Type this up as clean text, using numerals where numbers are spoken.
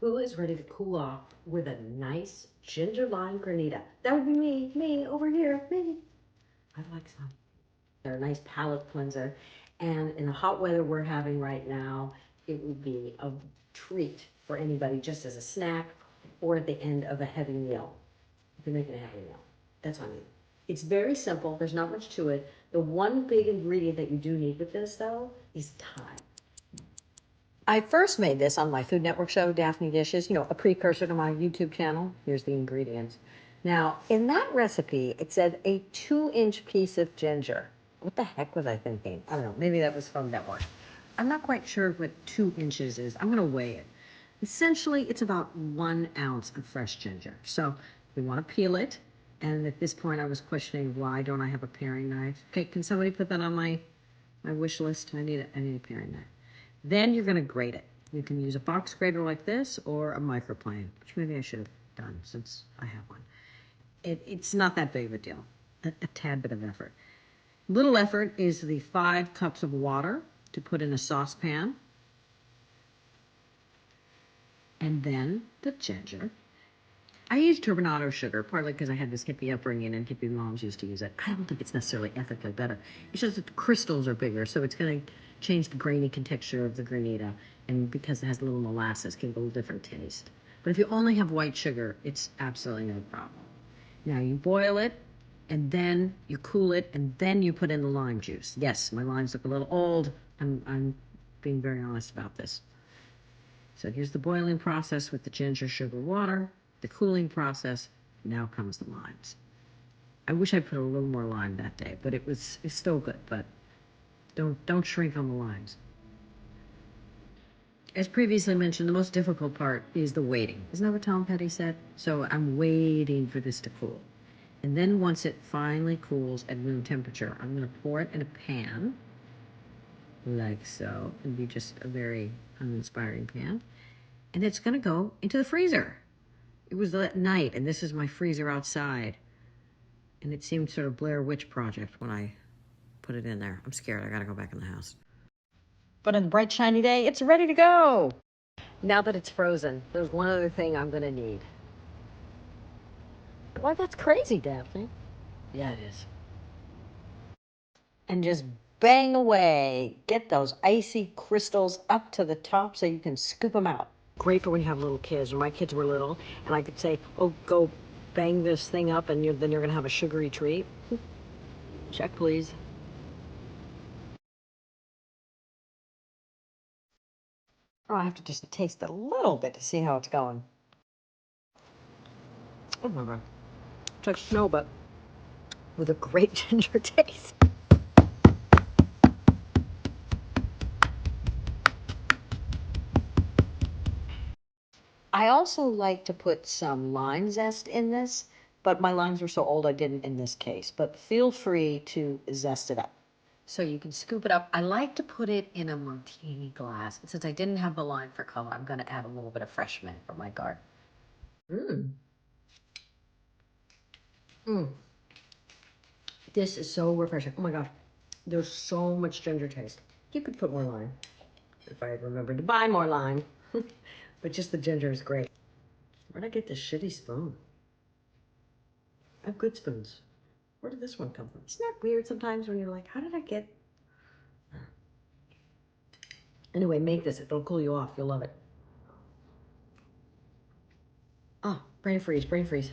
Who is ready to cool off with a nice ginger lime granita? That would be me over here, me. I like some. They're a nice palate cleanser. And in the hot weather we're having right now, it would be a treat for anybody just as a snack or at the end of a heavy meal. If you're making a heavy meal, that's what I mean. It's very simple. There's not much to it. The one big ingredient that you do need with this, though, is thyme. I first made this on my Food Network show, Daphne Dishes, you know, a precursor to my YouTube channel. Here's the ingredients. Now, in that recipe, it said a 2-inch piece of ginger. What the heck was I thinking? I don't know. Maybe that was from Network. I'm not quite sure what 2 inches is. I'm going to weigh it. Essentially, it's about 1 ounce of fresh ginger. So we want to peel it. And at this point, I was questioning, why don't I have a paring knife? Okay, can somebody put that on my wish list? I need a paring knife. Then you're going to grate it. You can use a box grater like this or a microplane, which maybe I should have done since I have one. It's not that big of a deal, a tad bit of effort. Little effort is the 5 cups of water to put in a saucepan. And then the ginger. I use turbinado sugar, partly because I had this hippie upbringing and hippie moms used to use it. I don't think it's necessarily ethically better. It's just that the crystals are bigger, so it's going to change the grainy texture of the granita. And because it has a little molasses, give it a little different taste. But if you only have white sugar, it's absolutely no problem. Now you boil it, and then you cool it, and then you put in the lime juice. Yes, my limes look a little old. I'm being very honest about this. So here's the boiling process with the ginger, sugar, water. The cooling process. Now comes the limes. I wish I put a little more lime that day, but it's still good. But don't shrink on the limes. As previously mentioned, the most difficult part is the waiting. Isn't that what Tom Petty said? So I'm waiting for this to cool. And then once it finally cools at room temperature, I'm going to pour it in a pan, like so. It'll be just a very uninspiring pan. And it's going to go into the freezer. It was at night, and this is my freezer outside. And it seemed sort of Blair Witch Project when I put it in there. I'm scared. I got to go back in the house. But on a bright, shiny day, it's ready to go. Now that it's frozen, there's one other thing I'm going to need. Why, that's crazy, Daphne. Yeah, it is. And just bang away. Get those icy crystals up to the top so you can scoop them out. Great for when you have little kids. When my kids were little, and I could say, oh, go bang this thing up, and then you're going to have a sugary treat. Check, please. Oh, I have to just taste a little bit to see how it's going. Oh my God. It's like snow, but with a great ginger taste. I also like to put some lime zest in this, but my limes were so old I didn't in this case. But feel free to zest it up. So you can scoop it up. I like to put it in a martini glass. And since I didn't have the lime for color, I'm going to add a little bit of fresh mint from my garden. This is so refreshing. Oh my gosh. There's so much ginger taste. You could put more lime if I had remembered to buy more lime. But just the ginger is great. Where'd I get this shitty spoon? I have good spoons. Where did this one come from? Isn't that weird sometimes when you're like, how did I get... Anyway, make this. It'll cool you off. You'll love it. Oh, brain freeze, brain freeze.